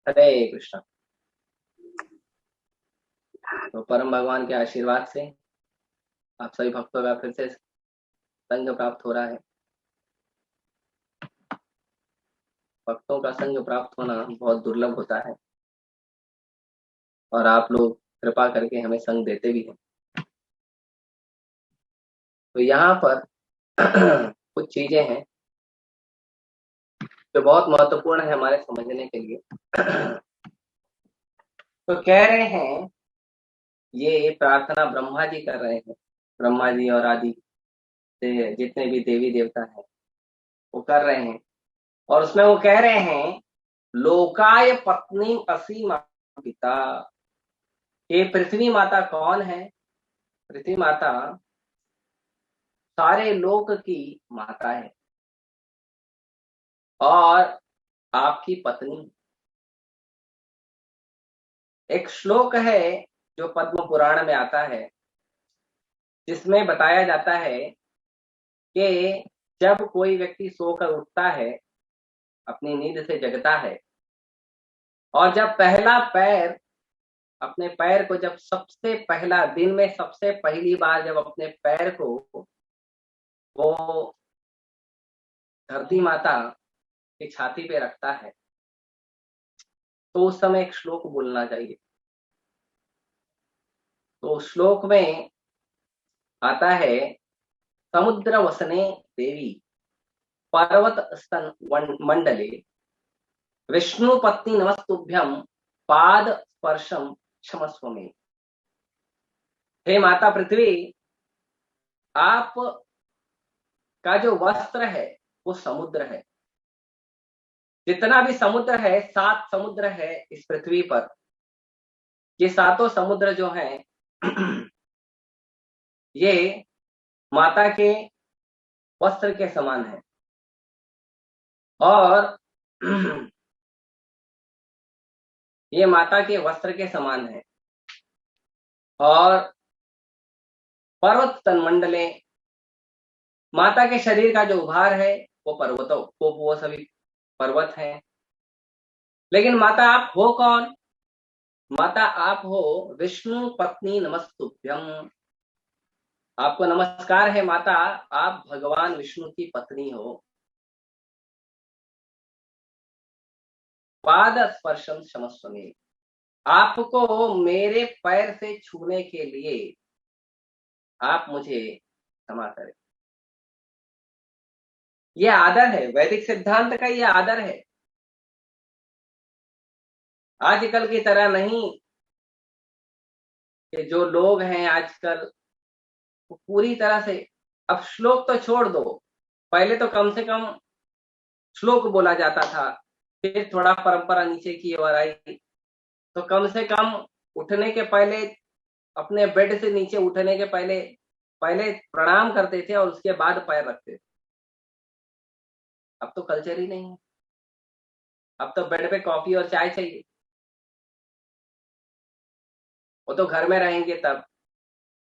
हरे कृष्णा। तो परम भगवान के आशीर्वाद से आप सभी भक्तों का फिर से संग प्राप्त हो रहा है। भक्तों का संग प्राप्त होना बहुत दुर्लभ होता है और आप लोग कृपा करके हमें संग देते भी हैं। तो यहाँ पर कुछ चीजें हैं जो बहुत महत्वपूर्ण है हमारे समझने के लिए। तो कह रहे हैं ये प्रार्थना ब्रह्मा जी कर रहे हैं। ब्रह्मा जी और आदि से जितने भी देवी देवता हैं वो कर रहे हैं और उसमें वो कह रहे हैं लोकाय पत्नी असी पिता। ये पृथ्वी माता कौन है? पृथ्वी माता सारे लोक की माता है और आपकी पत्नी। एक श्लोक है जो पद्म पुराण में आता है जिसमें बताया जाता है कि जब कोई व्यक्ति सोकर उठता है, अपनी नींद से जगता है और जब पहला पैर अपने पैर को जब सबसे पहला दिन में सबसे पहली बार जब अपने पैर को वो धरती माता की छाती पे रखता है तो उस समय एक श्लोक बोलना चाहिए। तो श्लोक में आता है समुद्र वसने देवी पर्वत स्तन मंडले विष्णु पत्नी नमस्तुभ्यम पाद स्पर्शम क्षमस्व में। हे माता पृथ्वी, आप का जो वस्त्र है वो समुद्र है। जितना भी समुद्र है, 7 समुद्र है इस पृथ्वी पर। ये सातों समुद्र जो हैं ये माता के वस्त्र के समान है और ये माता के वस्त्र के समान है और पर्वत तन्मंडले माता के शरीर का जो उभार है वो पर्वतों वो सभी पर्वत हैं। लेकिन माता आप हो कौन? माता आप हो विष्णु पत्नी नमस्तुभ्यम। आपको नमस्कार है माता, आप भगवान विष्णु की पत्नी हो। पाद स्पर्शम क्षमस्व में, आपको मेरे पैर से छूने के लिए आप मुझे क्षमा करें। यह आदर है, वैदिक सिद्धांत का यह आदर है। आजकल की तरह नहीं कि जो लोग हैं आजकल वो पूरी तरह से, अब श्लोक तो छोड़ दो, पहले तो कम से कम श्लोक बोला जाता था, फिर थोड़ा परंपरा नीचे की ओर आई तो कम से कम उठने के पहले, अपने बेड से नीचे उठने के पहले पहले प्रणाम करते थे और उसके बाद पैर रखते थे। अब तो कल्चर ही नहीं है, अब तो बेड पे कॉफी और चाय चाहिए। वो तो घर में रहेंगे तब,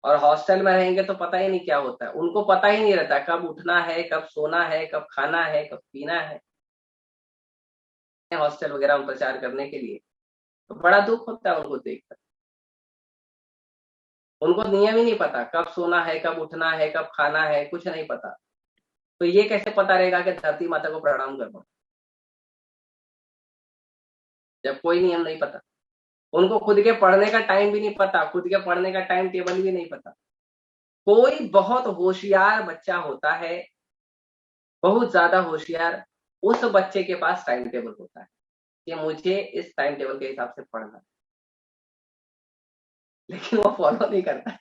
और हॉस्टल में रहेंगे तो पता ही नहीं क्या होता है। उनको पता ही नहीं रहता कब उठना है, कब सोना है, कब खाना है, कब पीना है। हॉस्टल वगैरह में प्रचार करने के लिए तो बड़ा दुख होता है उनको देखकर। उनको नियम ही नहीं पता कब सोना है, कब उठना है, कब खाना है, कुछ नहीं पता। तो ये कैसे पता रहेगा कि धरती माता को प्रणाम करना जब कोई नियम नहीं पता। उनको खुद के पढ़ने का टाइम भी नहीं पता, खुद के पढ़ने का टाइम टेबल भी नहीं पता। कोई बहुत होशियार बच्चा होता है, बहुत ज्यादा होशियार, उस बच्चे के पास टाइम टेबल होता है कि मुझे इस टाइम टेबल के हिसाब से पढ़ना है, लेकिन वो फॉलो नहीं करता है।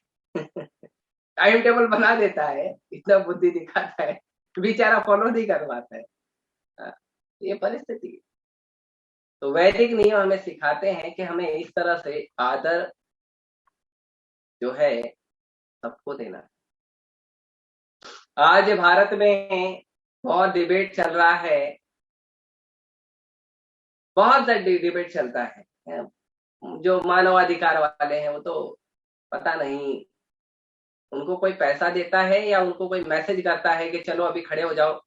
टाइम टेबल बना देता है, इतना बुद्धि दिखाता है, बेचारा फॉलो नहीं कर पाता है। हाँ, ये परिस्थिति है। तो वैदिक नियम हमें सिखाते हैं कि हमें इस तरह से आदर जो है सबको देना है। आज भारत में बहुत डिबेट चल रहा है, बहुत डिबेट चलता है। जो मानवाधिकार वाले हैं वो तो पता नहीं उनको कोई पैसा देता है या उनको कोई मैसेज करता है कि चलो अभी खड़े हो जाओ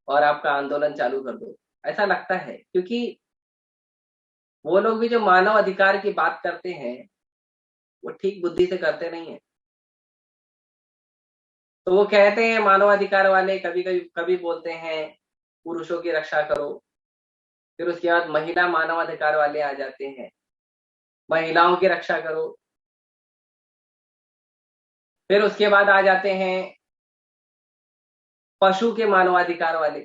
और आपका आंदोलन चालू कर दो, ऐसा लगता है। क्योंकि वो लोग भी जो मानव अधिकार की बात करते हैं वो ठीक बुद्धि से करते नहीं है। तो वो कहते हैं मानवाधिकार वाले, कभी कभी कभी बोलते हैं पुरुषों की रक्षा करो, फिर उसके बाद महिला मानवाधिकार वाले आ जाते हैं, महिलाओं की रक्षा करो, फिर उसके बाद आ जाते हैं पशु के मानवाधिकार वाले,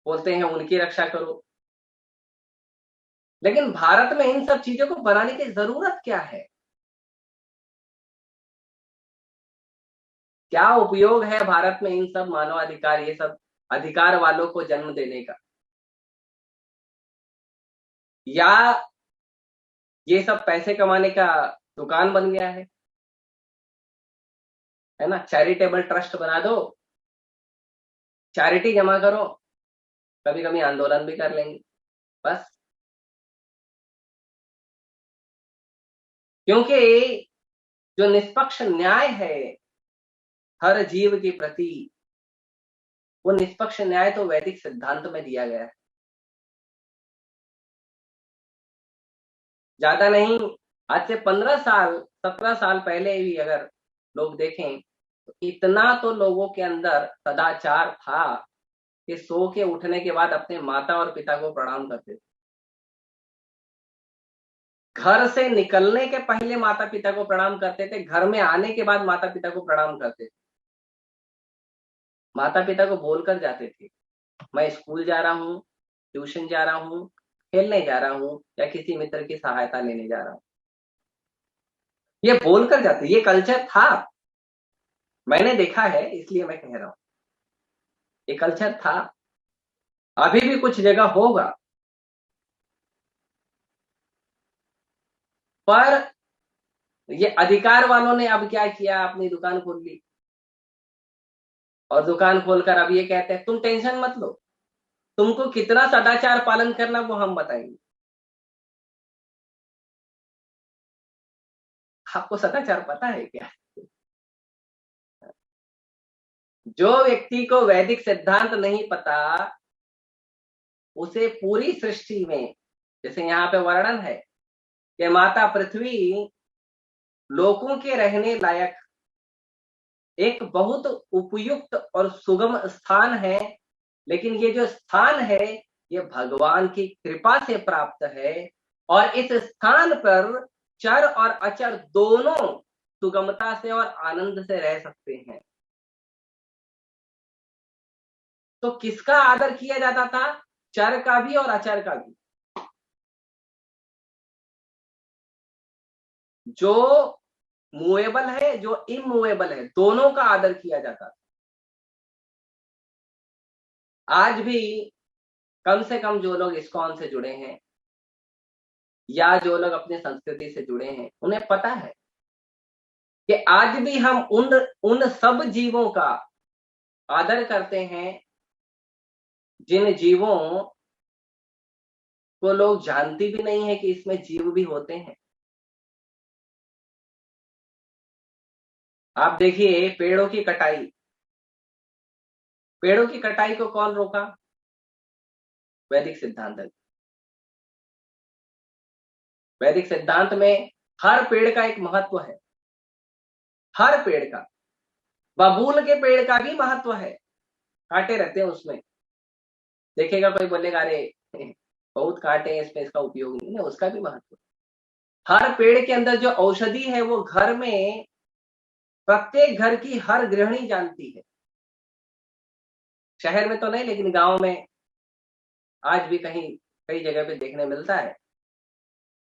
बोलते हैं उनकी रक्षा करो। लेकिन भारत में इन सब चीजों को बनाने की जरूरत क्या है? क्या उपयोग है भारत में इन सब मानवाधिकार, ये सब अधिकार वालों को जन्म देने का? या ये सब पैसे कमाने का दुकान बन गया है ना? चैरिटेबल ट्रस्ट बना दो, चैरिटी जमा करो, कभी कभी आंदोलन भी कर लेंगे, बस। क्योंकि जो निष्पक्ष न्याय है हर जीव के प्रति, वो निष्पक्ष न्याय तो वैदिक सिद्धांत में दिया गया है। ज्यादा नहीं, आज से 15 साल 17 साल पहले भी अगर लोग देखें तो इतना तो लोगों के अंदर सदाचार था कि सो के उठने के बाद अपने माता और पिता को प्रणाम करते थे। घर से निकलने के पहले माता पिता को प्रणाम करते थे, घर में आने के बाद माता पिता को प्रणाम करते थे। माता पिता को बोलकर जाते थे, मैं स्कूल जा रहा हूँ, ट्यूशन जा रहा हूँ, खेलने जा रहा हूँ, या किसी मित्र की सहायता लेने जा रहा हूँ। ये बोलकर जाते, ये कल्चर था। मैंने देखा है इसलिए मैं कह रहा हूँ, ये कल्चर था। अभी भी कुछ जगह होगा, पर ये अधिकार वालों ने अब क्या किया, अपनी दुकान खोल ली, और दुकान खोलकर अब ये कहते हैं तुम टेंशन मत लो, तुमको कितना सदाचार पालन करना वो हम बताएंगे। आपको सदाचार पता है क्या? जो व्यक्ति को वैदिक सिद्धांत नहीं पता, उसे पूरी सृष्टि में, जैसे यहाँ पे वर्णन है कि माता पृथ्वी लोगों के रहने लायक एक बहुत उपयुक्त और सुगम स्थान है, लेकिन ये जो स्थान है ये भगवान की कृपा से प्राप्त है, और इस स्थान पर चर और अचर दोनों सुगमता से और आनंद से रह सकते हैं। तो किसका आदर किया जाता था? चर का भी और अचर का भी। जो मूवेबल है, जो इमूवेबल है, दोनों का आदर किया जाता था। आज भी कम से कम जो लोग इस्कॉन से जुड़े हैं या जो लोग अपनी संस्कृति से जुड़े हैं, उन्हें पता है कि आज भी हम उन उन सब जीवों का आदर करते हैं जिन जीवों को लोग जानती भी नहीं है कि इसमें जीव भी होते हैं। आप देखिए पेड़ों की कटाई, पेड़ों की कटाई को कौन रोका? वैदिक सिद्धांत है। वैदिक सिद्धांत में हर पेड़ का एक महत्व है, हर पेड़ का। बबूल के पेड़ का भी महत्व है, कांटे रहते हैं उसमें। देखेगा कोई बोलेगा अरे बहुत कांटे हैं इसमें, इसका उपयोग नहीं है, उसका भी महत्व। हर पेड़ के अंदर जो औषधि है वो घर में प्रत्येक घर की हर गृहिणी जानती है। शहर में तो नहीं, लेकिन गांव में आज भी कहीं कई जगह पे देखने मिलता है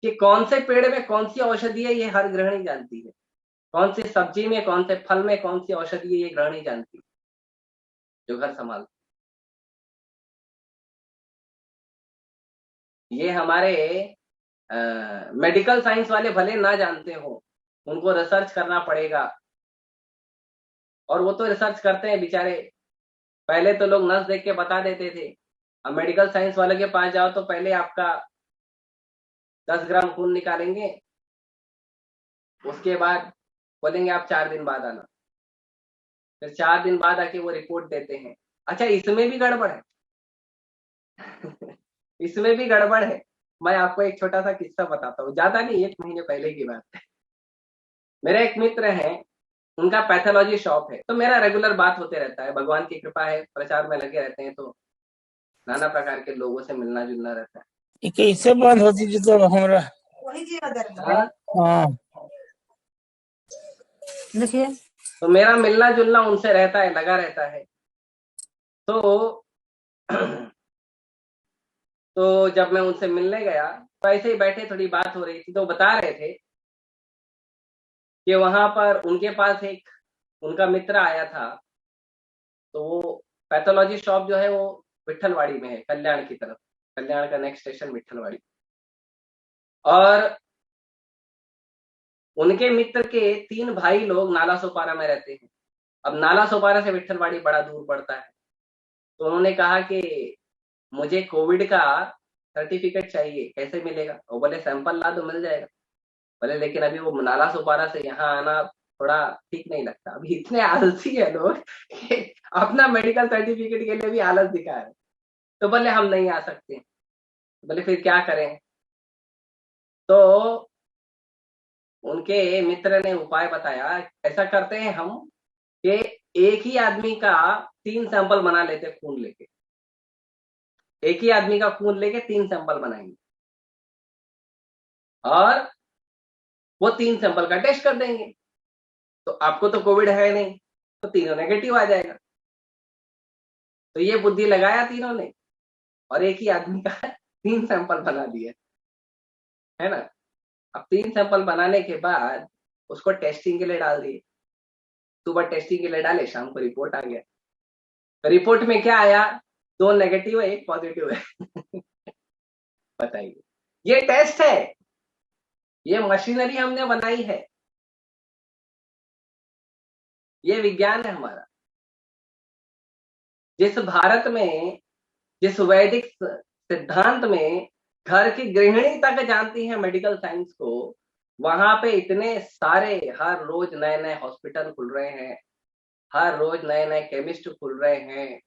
कि कौन से पेड़ में कौन सी औषधि है ये हर गृहिणी जानती है, कौन सी सब्जी में कौन से फल में कौन सी औषधि है ये गृहिणी जानती है जो घर संभालती। ये हमारे मेडिकल साइंस वाले भले ना जानते हो, उनको रिसर्च करना पड़ेगा, और वो तो रिसर्च करते हैं बेचारे। पहले तो लोग नस देख के बता देते थे, अब मेडिकल साइंस वाले के पास जाओ तो पहले आपका 10 ग्राम खून निकालेंगे, उसके बाद बोलेंगे आप 4 दिन बाद आना, फिर 4 दिन बाद आके वो रिपोर्ट देते हैं, अच्छा इसमें भी गड़बड़ है। इसमें भी गड़बड़ है। मैं आपको एक छोटा सा किस्सा बताता हूँ, ज्यादा नहीं, 1 महीने पहले की बात है। मेरे एक मित्र हैं, उनका पैथोलॉजी शॉप है, तो मेरा रेगुलर बात होते रहता है, भगवान की कृपा है, प्रचार में लगे रहते हैं, तो नाना प्रकार के लोगों से मिलना जुलना रहता ये कैसे बंद होती जी तो हमरा है। हाँ, हाँ देखिए तो मेरा मिलना जुलना उनसे रहता है, लगा रहता है। तो तो जब मैं उनसे मिलने गया, तो ऐसे ही बैठे, थोड़ी बात हो रही थी, तो बता रहे थे कि वहां पर उनके पास एक उनका मित्र आया था। तो वो पैथोलॉजी शॉप जो है वो विट्ठलवाड़ी में है, कल्याण की तरफ, कल्याण का नेक्स्ट स्टेशन विट्ठलवाड़ी। और उनके मित्र के 3 भाई लोग नाला सोपारा में रहते हैं। अब नाला सोपारा से विट्ठलवाड़ी बड़ा दूर पड़ता है। तो उन्होंने कहा कि मुझे कोविड का सर्टिफिकेट चाहिए, कैसे मिलेगा? वो बोले सैंपल ला दो, मिल जाएगा। बोले लेकिन अभी वो नाला सोपारा से यहाँ आना थोड़ा ठीक नहीं लगता, अभी इतने आलसी है लोग कि अपना मेडिकल सर्टिफिकेट के लिए भी आलस दिखा रहे। तो बोले हम नहीं आ सकते। बोले फिर क्या करें? तो उनके मित्र ने उपाय बताया, ऐसा करते हैं हम कि एक ही आदमी का 3 सैंपल बना लेते, खून लेके, एक ही आदमी का खून लेके 3 सैंपल बनाएंगे और वो 3 सैंपल का टेस्ट कर देंगे। तो आपको तो कोविड है नहीं, तो तीनों नेगेटिव आ जाएगा। तो ये बुद्धि लगाया तीनों ने, और एक ही आदमी का 3 सैंपल बना दिया, है ना। अब 3 सैंपल बनाने के बाद उसको टेस्टिंग के लिए डाल दिए। सुबह टेस्टिंग के लिए डाले, शाम को रिपोर्ट आ गया। तो रिपोर्ट में क्या आया? 2 नेगेटिव है, 1 पॉजिटिव है। बताइए, ये टेस्ट है, ये मशीनरी हमने बनाई है, ये विज्ञान है हमारा। जिस भारत में, जिस वैदिक सिद्धांत में घर की गृहिणी तक जानती है मेडिकल साइंस को, वहां पे इतने सारे हर रोज नए नए हॉस्पिटल खुल रहे हैं, हर रोज नए नए केमिस्ट खुल रहे हैं।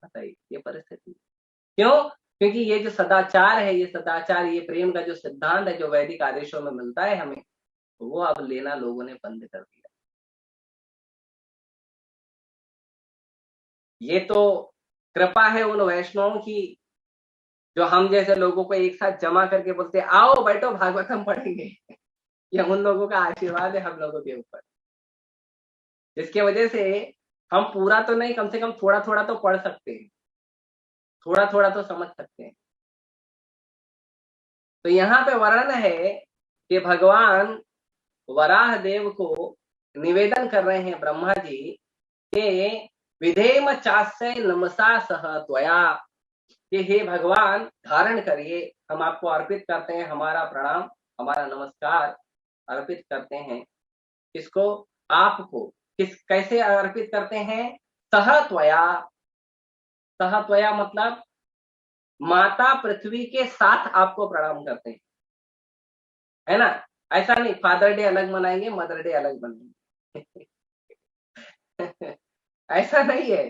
बताइए ये परिस्थिति क्यों? क्योंकि ये जो सदाचार है, ये सदाचार, ये प्रेम का जो सिद्धांत है, जो वैदिक आदेशों में मिलता है हमें, वो अब लेना लोगों ने बंद कर दिया। ये तो कृपा है उन वैष्णवों की, जो हम जैसे लोगों को एक साथ जमा करके बोलते आओ बैठो भागवतम पढ़ेंगे। ये उन लोगों का आशीर्वाद है हम लोगों के ऊपर, जिसके वजह से हम पूरा तो नहीं, कम से कम थोड़ा थोड़ा तो पढ़ सकते हैं, थोड़ा थोड़ा तो समझ सकते हैं। तो यहाँ पे वर्णन है कि भगवान वराह देव को निवेदन कर रहे हैं ब्रह्मा जी के विधेम चास्य नमसा सह त्वया, कि हे भगवान धारण करिए, हम आपको अर्पित करते हैं, हमारा प्रणाम, हमारा नमस्कार अर्पित करते हैं। किसको? आपको। किस कैसे अर्पित करते हैं? सह त्वया। सह त्वया मतलब माता पृथ्वी के साथ आपको प्रणाम करते हैं, है ना। ऐसा नहीं फादर डे अलग मनाएंगे, मदर डे अलग मनाएंगे। ऐसा नहीं है।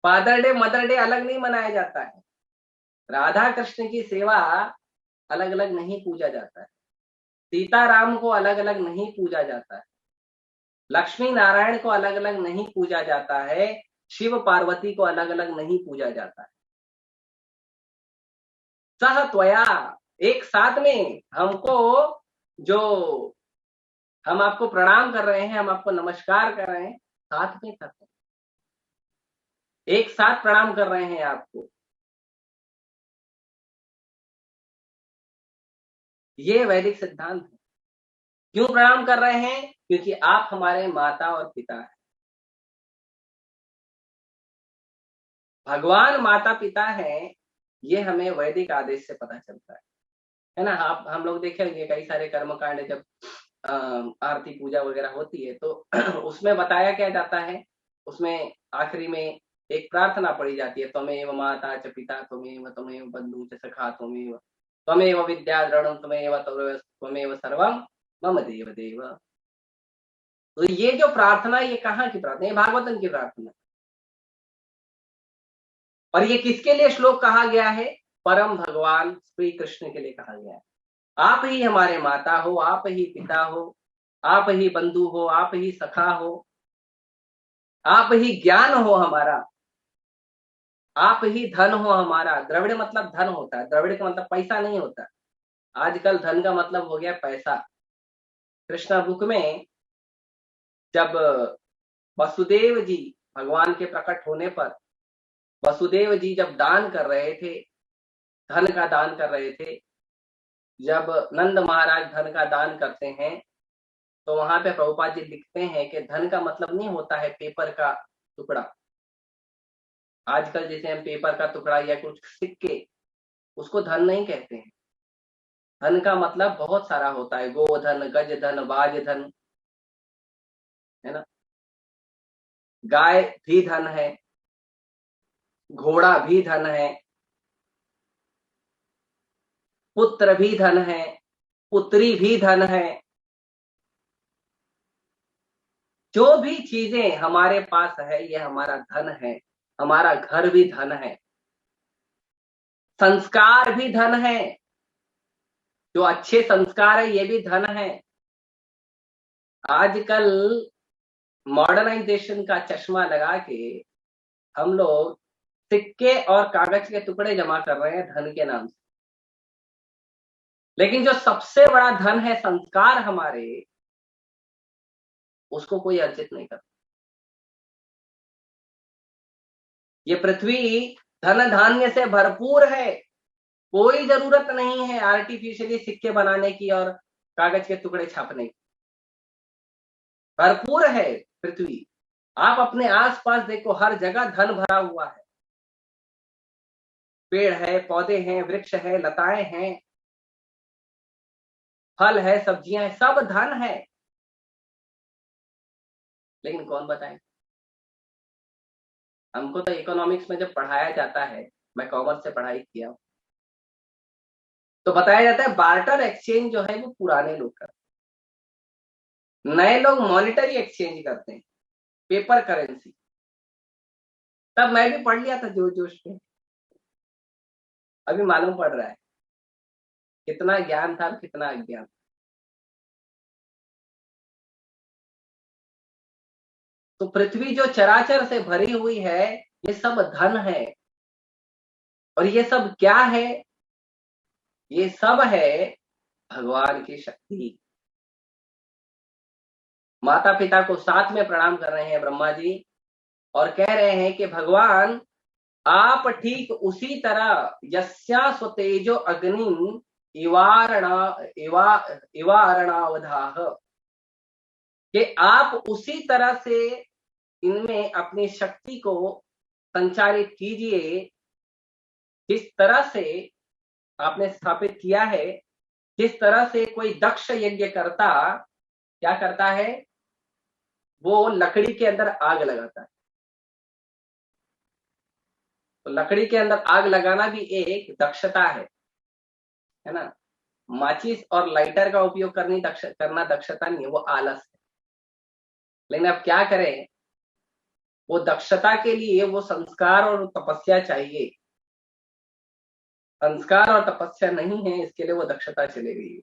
फादर डे मदर डे अलग नहीं मनाया जाता है। राधा कृष्ण की सेवा अलग अलग नहीं पूजा जाता है, सीताराम को अलग अलग नहीं पूजा जाता है, लक्ष्मी नारायण को अलग अलग नहीं पूजा जाता है, शिव पार्वती को अलग अलग नहीं पूजा जाता है। सह त्वया, एक साथ में हमको, जो हम आपको प्रणाम कर रहे हैं, हम आपको नमस्कार कर रहे हैं, साथ में कर रहे हैं, एक साथ प्रणाम कर रहे हैं आपको। ये वैदिक सिद्धांत है। क्यों प्रणाम कर रहे हैं? क्योंकि आप हमारे माता और पिता हैं। भगवान माता पिता हैं, ये हमें वैदिक आदेश से पता चलता है ना। आप हम लोग देखेंगे कई सारे कर्मकांड, जब आरती पूजा वगैरह होती है, तो उसमें बताया क्या जाता है, उसमें आखिरी में एक प्रार्थना पढ़ी जाती है, त्वमेव माता च पिता त्वमेव, त्वमेव बंधु च सखा त्वमेव, त्वमेव विद्या द्रढ़ त्वमेव, त्वमेव सर्वम मम देव देव। तो ये जो प्रार्थना, ये कहाँ की प्रार्थना? ये भागवतन की प्रार्थना। और ये किसके लिए श्लोक कहा गया है? परम भगवान श्री कृष्ण के लिए कहा गया है। आप ही हमारे माता हो, आप ही पिता हो, आप ही बंधु हो, आप ही सखा हो, आप ही ज्ञान हो हमारा, आप ही धन हो हमारा। द्रविड़ मतलब धन होता है, द्रविड़ का मतलब पैसा नहीं होता। आजकल धन का मतलब हो गया पैसा। कृष्णा बुक में जब वसुदेव जी भगवान के प्रकट होने पर वसुदेव जी जब दान कर रहे थे, धन का दान कर रहे थे, जब नंद महाराज धन का दान करते हैं तो वहां पे प्रभुपाद जी लिखते हैं कि धन का मतलब नहीं होता है पेपर का टुकड़ा। आजकल जैसे हम पेपर का टुकड़ा या कुछ सिक्के, उसको धन नहीं कहते हैं। धन का मतलब बहुत सारा होता है, गोधन, गज धन, बाज धन, है ना। गाय भी धन है, घोड़ा भी धन है, पुत्र भी धन है, पुत्री भी धन है। जो भी चीजें हमारे पास है ये हमारा धन है। हमारा घर भी धन है, संस्कार भी धन है, जो अच्छे संस्कार है ये भी धन है। आजकल मॉडर्नाइजेशन का चश्मा लगा के हम लोग सिक्के और कागज के टुकड़े जमा कर रहे हैं धन के नाम से। लेकिन जो सबसे बड़ा धन है संस्कार हमारे, उसको कोई अर्जित नहीं करता। ये पृथ्वी धन धान्य से भरपूर है, कोई जरूरत नहीं है आर्टिफिशियली सिक्के बनाने की और कागज के टुकड़े छापने की। भरपूर है पृथ्वी। आप अपने आसपास देखो, हर जगह धन भरा हुआ है। पेड़ है, पौधे हैं, वृक्ष है, लताएं हैं, फल है, सब्जियां हैं, सब धन है। लेकिन कौन बताए? हमको तो इकोनॉमिक्स में जब पढ़ाया जाता है, मैं कॉमर्स से पढ़ाई किया हूं, तो बताया जाता है बार्टर एक्सचेंज जो है वो पुराने लोग करते हैं, नए लोग मॉनिटरी एक्सचेंज करते हैं, पेपर करेंसी। तब मैं भी पढ़ लिया था जोश जोश में, अभी मालूम पड़ रहा है कितना ज्ञान था, कितना अज्ञान। तो पृथ्वी जो चराचर से भरी हुई है ये सब धन है। और ये सब क्या है? ये सब है भगवान की शक्ति। माता पिता को साथ में प्रणाम कर रहे हैं ब्रह्मा जी और कह रहे हैं कि भगवान आप ठीक उसी तरह यस्या स्वतेजो अग्नि इवारणावधाह, कि आप उसी तरह से इनमें अपनी शक्ति को संचारित कीजिए, जिस तरह से आपने स्थापित किया है। जिस तरह से कोई दक्ष यज्ञ करता क्या करता है? वो लकड़ी के अंदर आग लगाता है। तो लकड़ी के अंदर आग लगाना भी एक दक्षता है ना। माचिस और लाइटर का उपयोग करना दक्षता नहीं है, वो आलस है। लेकिन अब क्या करें, वो दक्षता के लिए वो संस्कार और तपस्या चाहिए। संस्कार और तपस्या नहीं है, इसके लिए वो दक्षता चली गई है।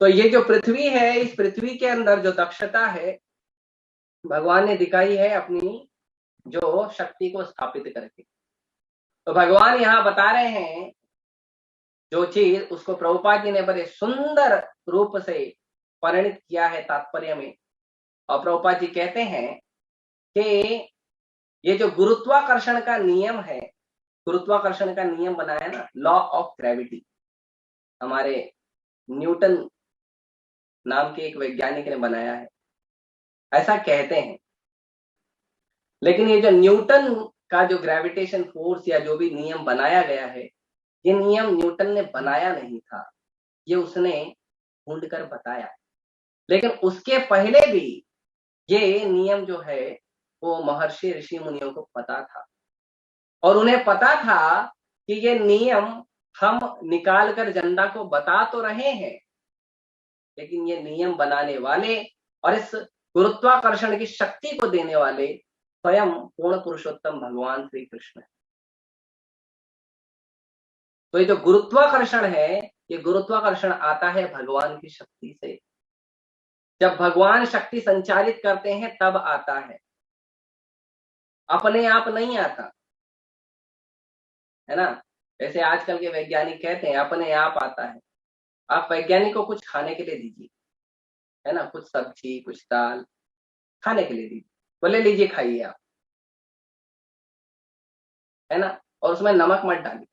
तो ये जो पृथ्वी है, इस पृथ्वी के अंदर जो दक्षता है भगवान ने दिखाई है अपनी जो शक्ति को स्थापित करके। तो भगवान यहाँ बता रहे हैं जो चीज, उसको प्रभुपाद जी ने बड़े सुंदर रूप से परिणित किया है तात्पर्य में। और प्रभुपाद जी कहते हैं कि ये जो गुरुत्वाकर्षण का नियम है, गुरुत्वाकर्षण का नियम बनाया ना, लॉ ऑफ ग्रेविटी, हमारे न्यूटन नाम के एक वैज्ञानिक ने बनाया है, ऐसा कहते हैं। लेकिन ये जो न्यूटन का जो ग्रेविटेशन फोर्स या जो भी नियम बनाया गया है, ये नियम न्यूटन ने बनाया नहीं था, ये उसने ढूंढ कर बताया। लेकिन उसके पहले भी ये नियम जो है वो महर्षि ऋषि मुनियों को पता था, और उन्हें पता था कि ये नियम हम निकाल कर जनता को बता तो रहे हैं, लेकिन ये नियम बनाने वाले और इस गुरुत्वाकर्षण की शक्ति को देने वाले स्वयं पूर्ण पुरुषोत्तम भगवान श्री कृष्ण है। तो ये जो गुरुत्वाकर्षण है, ये गुरुत्वाकर्षण आता है भगवान की शक्ति से। जब भगवान शक्ति संचारित करते हैं तब आता है, अपने आप नहीं आता, है ना। जैसे आजकल के वैज्ञानिक कहते हैं अपने आप आता है। आप वैज्ञानिक को कुछ खाने के लिए दीजिए, है ना, कुछ सब्जी कुछ दाल खाने के लिए दीजिए, बोले लीजिए खाइए आप, है ना, और उसमें नमक मत डालिए,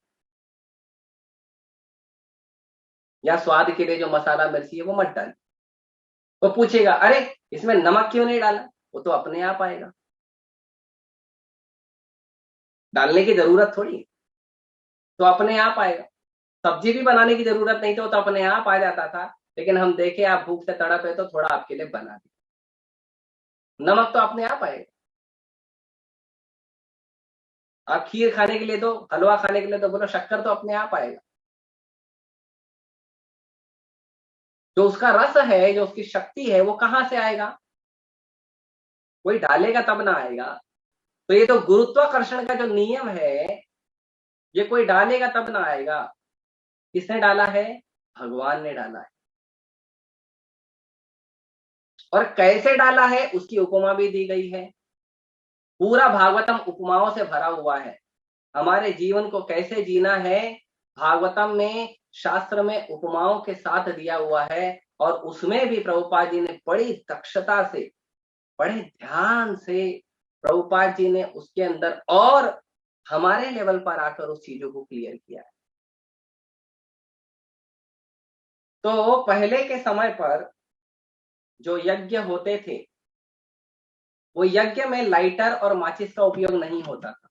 या स्वाद के लिए जो मसाला मिर्ची है वो मत डालिए। वो पूछेगा अरे इसमें नमक क्यों नहीं डाला, वो तो अपने आप आएगा, डालने की जरूरत थोड़ी है, तो अपने आप आएगा। सब्जी भी बनाने की जरूरत नहीं तो अपने आप आ जाता था, लेकिन हम देखे आप भूख से तड़प है तो थोड़ा आपके लिए बना दिया, नमक तो अपने आप आएगा। आप खीर खाने के लिए दो, हलवा खाने के लिए तो बोलो शक्कर तो अपने आप आएगा। जो उसका रस है, जो उसकी शक्ति है, वो कहां से आएगा, कोई डालेगा तब ना आएगा। तो ये तो गुरुत्वाकर्षण का जो नियम है, ये कोई डालेगा तब ना आएगा। किसने डाला है, भगवान ने डाला है। और कैसे डाला है उसकी उपमा भी दी गई है। पूरा भागवतम उपमाओं से भरा हुआ है। हमारे जीवन को कैसे जीना है, भागवतम में शास्त्र में उपमाओं के साथ दिया हुआ है। और उसमें भी प्रभुपाद जी ने बड़ी दक्षता से, बड़े ध्यान से प्रभुपाद जी ने उसके अंदर और हमारे लेवल पर आकर उस चीजों को क्लियर किया है। तो पहले के समय पर जो यज्ञ होते थे, वो यज्ञ में लाइटर और माचिस का उपयोग नहीं होता था,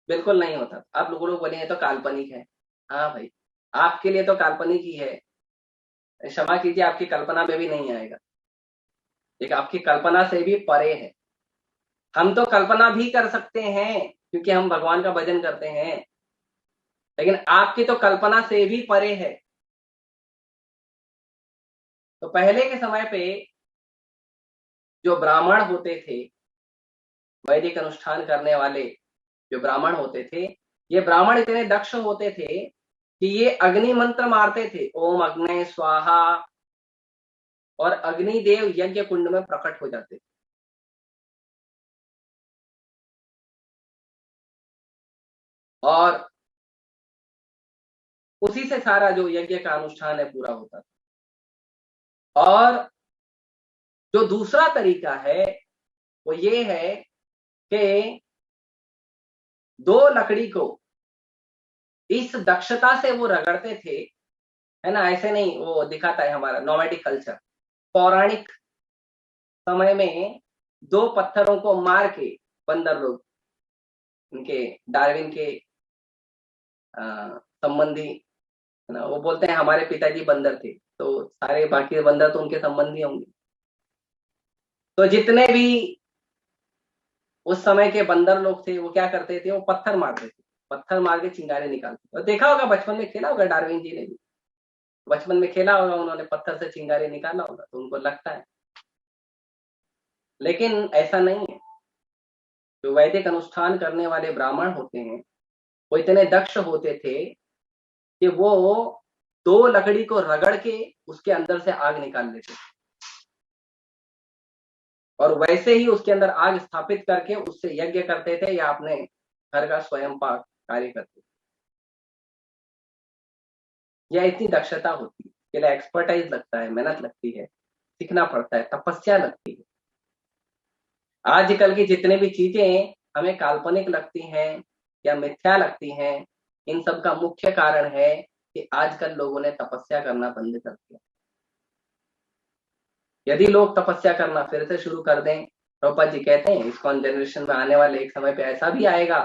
बिल्कुल नहीं होता था। आप लोगों को बोलेंगे तो काल्पनिक है। हाँ भाई, आपके लिए तो काल्पनिक ही है, क्षमा कीजिए, आपकी कल्पना में भी नहीं आएगा, एक आपकी कल्पना से भी परे है। हम तो कल्पना भी कर सकते हैं क्योंकि हम भगवान का भजन करते हैं, लेकिन आपकी तो कल्पना से भी परे है। तो पहले के समय पे जो ब्राह्मण होते थे, वैदिक अनुष्ठान करने वाले जो ब्राह्मण होते थे, ये ब्राह्मण इतने दक्ष होते थे कि ये अग्नि मंत्र मारते थे, ओम अग्ने स्वाहा, और अग्निदेव यज्ञ कुंड में प्रकट हो जाते थे। और उसी से सारा जो यज्ञ का अनुष्ठान है पूरा होता था। और जो दूसरा तरीका है वो ये है कि दो लकड़ी को इस दक्षता से वो रगड़ते थे, है ना, ऐसे नहीं, वो दिखाता है हमारा नोमैडिक कल्चर। पौराणिक समय में दो पत्थरों को मार के बंदर लोग, उनके डार्विन के संबंधी, है ना, वो बोलते हैं हमारे पिताजी बंदर थे, तो सारे बाकी बंदर तो उनके संबंधी होंगे। तो जितने भी उस समय के बंदर लोग थे वो क्या करते थे, वो पत्थर मारते थे, पत्थर मार के चिंगारे निकालते। और देखा होगा बचपन में, खेला होगा, डार्विन जी ने भी बचपन में खेला होगा, उन्होंने पत्थर से चिंगारे निकाला होगा, तो उनको लगता है। लेकिन ऐसा नहीं है। जो वैदिक अनुष्ठान करने वाले ब्राह्मण होते हैं वो इतने दक्ष होते थे कि वो दो लकड़ी को रगड़ के उसके अंदर से आग निकाल लेते थे, और वैसे ही उसके अंदर आग स्थापित करके उससे यज्ञ करते थे या अपने घर का स्वयं पाक कार्य करते थे। यह इतनी दक्षता होती है, इसके लिए एक्सपर्टाइज लगता है, मेहनत लगती है, सीखना पड़ता है, तपस्या लगती है। आजकल की जितने भी चीजें हमें काल्पनिक लगती हैं या मिथ्या लगती हैं, इन सब का मुख्य कारण है कि आजकल लोगों ने तपस्या करना बंद कर दिया। यदि लोग तपस्या करना फिर से शुरू कर दें, प्रभुपाद जी कहते हैं इस्कॉन जनरेशन में आने वाले एक समय पे ऐसा भी आएगा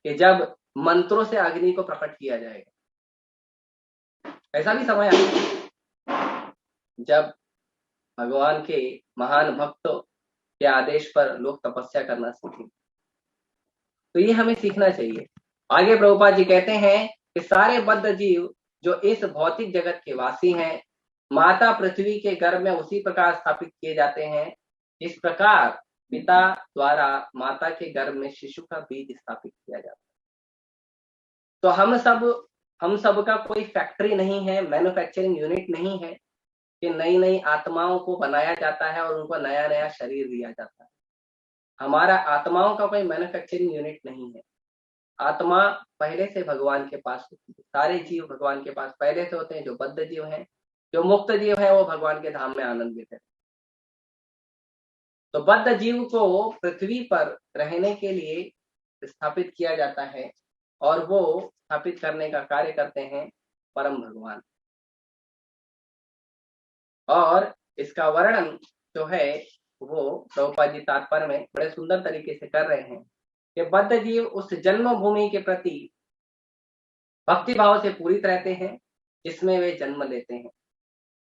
कि जब मंत्रों से अग्नि को प्रकट किया जाएगा। ऐसा भी समय आएगा जब भगवान के महान भक्तों के आदेश पर लोग तपस्या करना सीखें। तो ये हमें सीखना चाहिए। आगे प्रभुपाद जी कहते हैं कि सारे बद्ध जीव जो इस भौतिक जगत के वासी हैं, माता पृथ्वी के गर्भ में उसी प्रकार स्थापित किए जाते हैं इस प्रकार पिता द्वारा माता के गर्भ में शिशु का बीज स्थापित किया जाता है। तो हम सब का कोई फैक्ट्री नहीं है, मैन्युफैक्चरिंग यूनिट नहीं है कि नई नई आत्माओं को बनाया जाता है और उनको नया नया शरीर दिया जाता है। हमारा आत्माओं का कोई मैन्युफैक्चरिंग यूनिट नहीं है। आत्मा पहले से भगवान के पास होती है। सारे जीव भगवान के पास पहले से होते हैं। जो बद्ध जीव हैं, जो मुक्त जीव है, वो भगवान के धाम में आनंदित है। तो बद्ध जीव को पृथ्वी पर रहने के लिए स्थापित किया जाता है और वो स्थापित करने का कार्य करते हैं परम भगवान। और इसका वर्णन जो है वो प्रभुपाद जी तात्पर्य में बड़े सुंदर तरीके से कर रहे हैं कि बद्ध जीव उस जन्मभूमि के प्रति भक्ति भाव से पूरित रहते हैं जिसमें वे जन्म लेते हैं,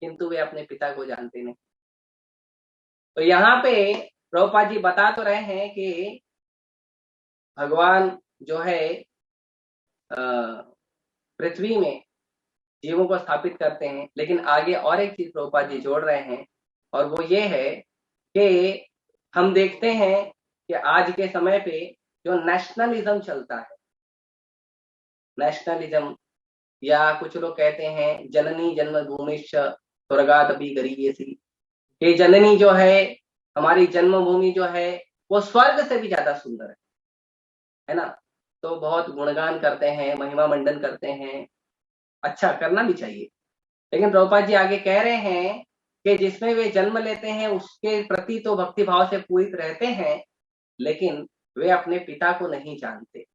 किंतु वे अपने पिता को जानते नहीं। तो यहाँ पे प्रभुपाद जी बता तो रहे हैं कि भगवान जो है पृथ्वी में जीवों को स्थापित करते हैं, लेकिन आगे और एक चीज प्रभुपाद जी जोड़ रहे हैं और वो ये है कि हम देखते हैं कि आज के समय पे जो नेशनलिज्म चलता है, नेशनलिज्म या कुछ लोग कहते हैं जननी जन्मभूमिश्च स्वर्गादपि गरीयसी, कि जननी जो है हमारी जन्मभूमि जो है वो स्वर्ग से भी ज्यादा सुंदर है ना। तो बहुत गुणगान करते हैं, महिमा मंडन करते हैं, अच्छा करना भी चाहिए। लेकिन प्रभुपाद जी आगे कह रहे हैं कि जिसमें वे जन्म लेते हैं उसके प्रति तो भक्ति भाव से पूरित रहते हैं, लेकिन वे अपने पिता को नहीं जानते।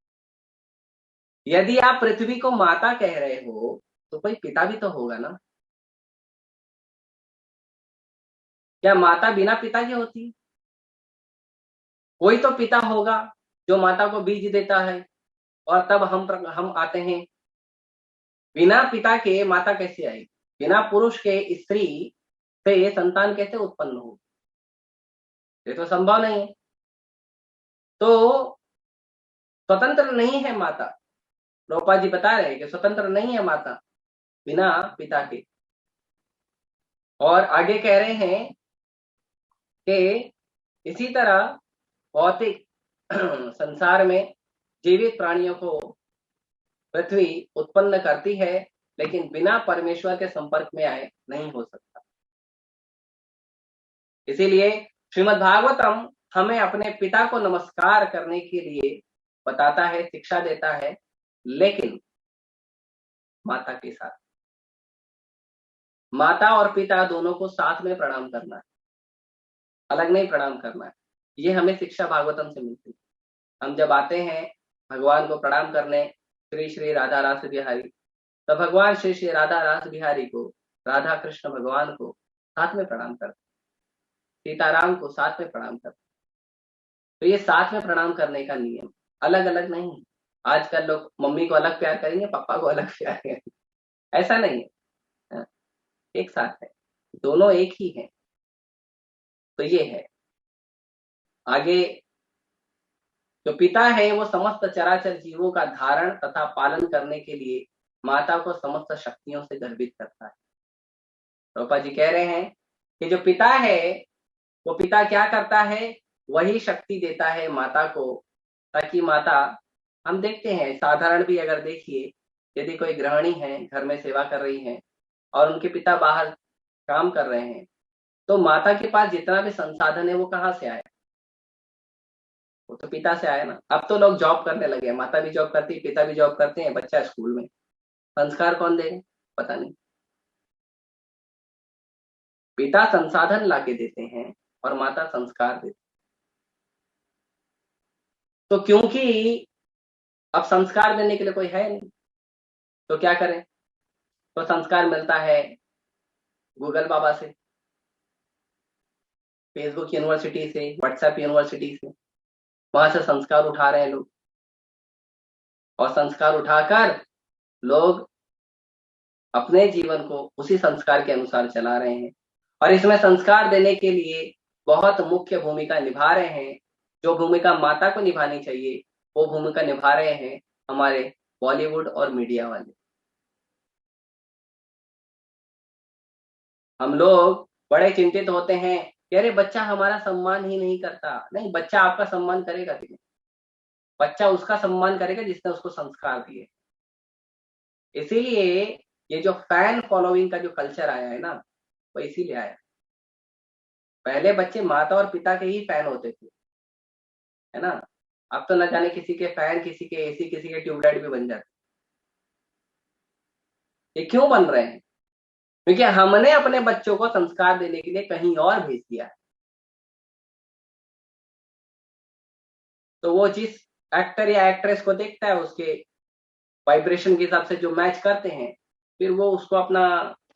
यदि आप पृथ्वी को माता कह रहे हो तो कोई पिता भी तो होगा ना। क्या माता बिना पिता के होती? कोई तो पिता होगा जो माता को बीज देता है और तब हम आते हैं। बिना पिता के माता कैसे आएगी? बिना पुरुष के स्त्री से संतान कैसे उत्पन्न हो? ये तो संभव नहीं है। तो स्वतंत्र नहीं है माता। प्रभुपाद जी बता रहे हैं कि स्वतंत्र नहीं है माता बिना पिता के। और आगे कह रहे हैं कि इसी तरह भौतिक संसार में जीवित प्राणियों को पृथ्वी उत्पन्न करती है, लेकिन बिना परमेश्वर के संपर्क में आए नहीं हो सकता। इसीलिए श्रीमद् भागवतम हमें अपने पिता को नमस्कार करने के लिए बताता है, शिक्षा देता है, लेकिन माता के साथ। माता और पिता दोनों को साथ में प्रणाम करना है, अलग नहीं प्रणाम करना है। ये हमें शिक्षा भागवतम से मिलती है। हम जब आते हैं भगवान को प्रणाम करने श्री श्री राधा रास बिहारी, तो भगवान श्री श्री राधा रास बिहारी को, राधा कृष्ण भगवान को साथ में प्रणाम करते, सीताराम को साथ में प्रणाम करते। तो ये साथ में प्रणाम करने का नियम, अलग अलग नहीं। आजकल लोग मम्मी को अलग प्यार करेंगे, पापा को अलग प्यार करेंगे, ऐसा नहीं है, एक साथ है, दोनों एक ही है। तो ये है। आगे जो पिता है वो समस्त चराचर जीवों का धारण तथा पालन करने के लिए माता को समस्त शक्तियों से गर्भित करता है। प्रभुपाद जी कह रहे हैं कि जो पिता है वो पिता क्या करता है, वही शक्ति देता है माता को, ताकि माता, हम देखते हैं साधारण भी अगर देखिए, यदि कोई गृहिणी है घर में सेवा कर रही है और उनके पिता बाहर काम कर रहे हैं, तो माता के पास जितना भी संसाधन है वो कहाँ से आया? वो तो पिता से आया ना। अब तो लोग जॉब करने लगे हैं, माता भी जॉब करती है, पिता भी जॉब करते हैं, बच्चा स्कूल में, संस्कार कौन देगा? पता नहीं। पिता संसाधन लाके देते हैं और माता संस्कार देती। तो क्योंकि अब संस्कार देने के लिए कोई है नहीं, तो क्या करें? तो संस्कार मिलता है गूगल बाबा से, फेसबुक यूनिवर्सिटी से, व्हाट्सएप यूनिवर्सिटी से, वहां से संस्कार उठा रहे हैं लोग। और संस्कार उठाकर लोग अपने जीवन को उसी संस्कार के अनुसार चला रहे हैं। और इसमें संस्कार देने के लिए बहुत मुख्य भूमिका निभा रहे हैं। जो भूमिका माता को निभानी चाहिए वो भूमिका निभा रहे हैं हमारे बॉलीवुड और मीडिया वाले। हम लोग बड़े चिंतित होते हैं कि अरे बच्चा हमारा सम्मान ही नहीं करता। नहीं, बच्चा आपका सम्मान करेगा कि बच्चा उसका सम्मान करेगा जिसने उसको संस्कार दिए। इसीलिए ये जो फैन फॉलोइंग का जो कल्चर आया है ना, वो इसीलिए आया। पहले बच्चे माता और पिता के ही फैन होते थे, है ना। अब तो न जाने किसी के फैन, किसी के एसी, किसी के ट्यूबलाइट भी बन जाते। ये क्यों बन रहे हैं? क्योंकि हमने अपने बच्चों को संस्कार देने के लिए कहीं और भेज दिया है। तो वो जिस एक्टर या एक्ट्रेस को देखता है, उसके वाइब्रेशन के हिसाब से जो मैच करते हैं, फिर वो उसको अपना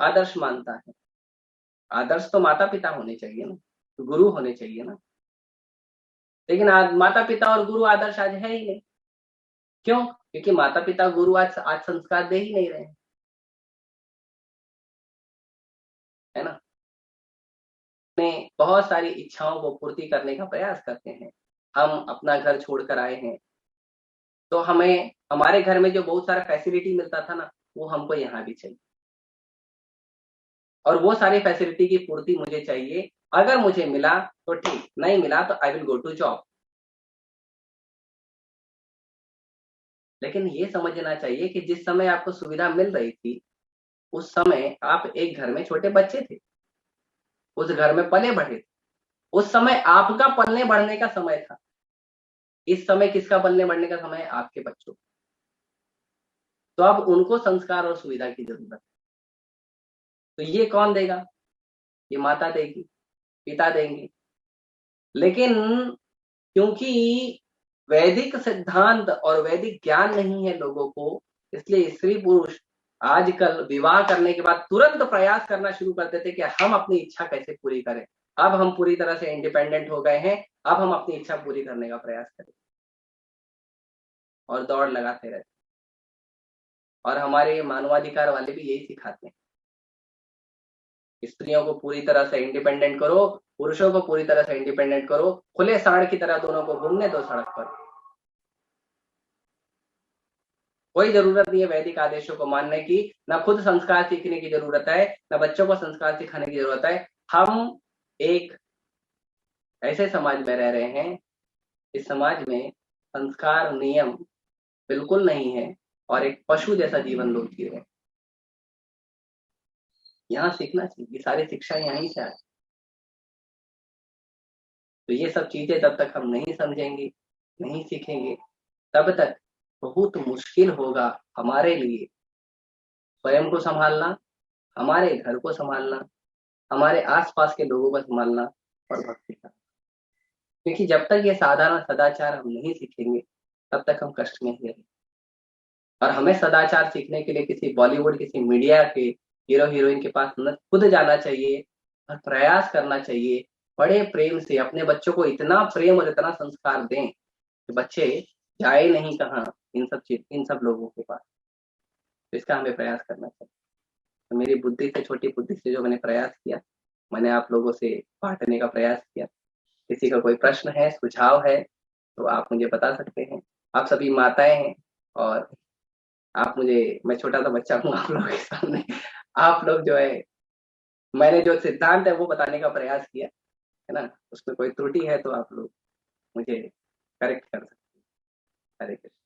आदर्श मानता है। आदर्श तो माता पिता होने चाहिए ना, गुरु होने चाहिए ना। लेकिन आज माता पिता और गुरु आदर्श आज है ही नहीं। क्यों? क्योंकि माता पिता गुरु आज संस्कार दे ही नहीं रहे हैं, है ना। अपने बहुत सारी इच्छाओं को पूर्ति करने का प्रयास करते हैं। हम अपना घर छोड़कर आए हैं, तो हमें हमारे घर में जो बहुत सारा फैसिलिटी मिलता था ना, वो हमको यहाँ भी चाहिए। और वो सारी फैसिलिटी की पूर्ति मुझे चाहिए। अगर मुझे मिला तो ठीक, नहीं मिला तो I will go to job. लेकिन ये समझना चाहिए कि जिस समय आपको सुविधा मिल रही थी, उस समय आप एक घर में छोटे बच्चे थे, उस घर में पले बढ़े थे। उस समय आपका पलने बढ़ने का समय था। इस समय किसका पलने बढ़ने का समय है? आपके बच्चों। तो अब उनको संस्कार और सुविधा की जरूरत है। तो ये कौन देगा? ये माता देगी, पिता देंगे। लेकिन क्योंकि वैदिक सिद्धांत और वैदिक ज्ञान नहीं है लोगों को, इसलिए स्त्री पुरुष आजकल विवाह करने के बाद तुरंत प्रयास करना शुरू कर देते कि हम अपनी इच्छा कैसे पूरी करें। अब हम पूरी तरह से इंडिपेंडेंट हो गए हैं, अब हम अपनी इच्छा पूरी करने का प्रयास करें, और दौड़ लगाते रहते। और हमारे मानवाधिकार वाले भी यही सिखाते हैं, स्त्रियों को पूरी तरह से इंडिपेंडेंट करो, पुरुषों को पूरी तरह से इंडिपेंडेंट करो, खुले सांड की तरह दोनों को घूमने दो सड़क पर। कोई जरूरत नहीं है वैदिक आदेशों को मानने की, ना खुद संस्कार सीखने की जरूरत है, ना बच्चों को संस्कार सिखाने की जरूरत है। हम एक ऐसे समाज में रह रहे हैं, इस समाज में संस्कार नियम बिल्कुल नहीं है, और एक पशु जैसा जीवन लोग जी रहे हैं। यहाँ सीखना चाहिए, ये सारी शिक्षा यहीं से आए। तो ये सब चीजें जब तक हम नहीं समझेंगे, नहीं सीखेंगे, तब तक बहुत मुश्किल होगा हमारे लिए स्वयं को संभालना, हमारे घर को संभालना, हमारे आसपास के लोगों को संभालना और भक्ति करना। क्योंकि जब तक ये साधारण सदाचार हम नहीं सीखेंगे, तब तक हम कष्ट में ही रहेंगे। और हमें सदाचार सीखने के लिए किसी बॉलीवुड, किसी मीडिया के हीरो हीरोइन के पास न खुद जाना चाहिए और प्रयास करना चाहिए। बड़े प्रेम से अपने बच्चों को इतना प्रेम और इतना संस्कार दें कि बच्चे जाए नहीं कहाँ इन सब लोगों के पास। तो इसका हमें प्रयास करना चाहिए। तो मेरी बुद्धि से, छोटी बुद्धि से जो मैंने प्रयास किया, मैंने आप लोगों से बांटने का प्रयास किया। किसी का कोई प्रश्न है, सुझाव है, तो आप मुझे बता सकते हैं। आप सभी माताएं हैं, और आप मुझे, मैं छोटा सा बच्चा हूँ आप लोगों के सामने। आप लोग जो है, मैंने जो सिद्धांत है वो बताने का प्रयास किया, है ना। उसमें कोई त्रुटि है तो आप लोग मुझे करेक्ट कर सकते हैं। हरे कृष्ण।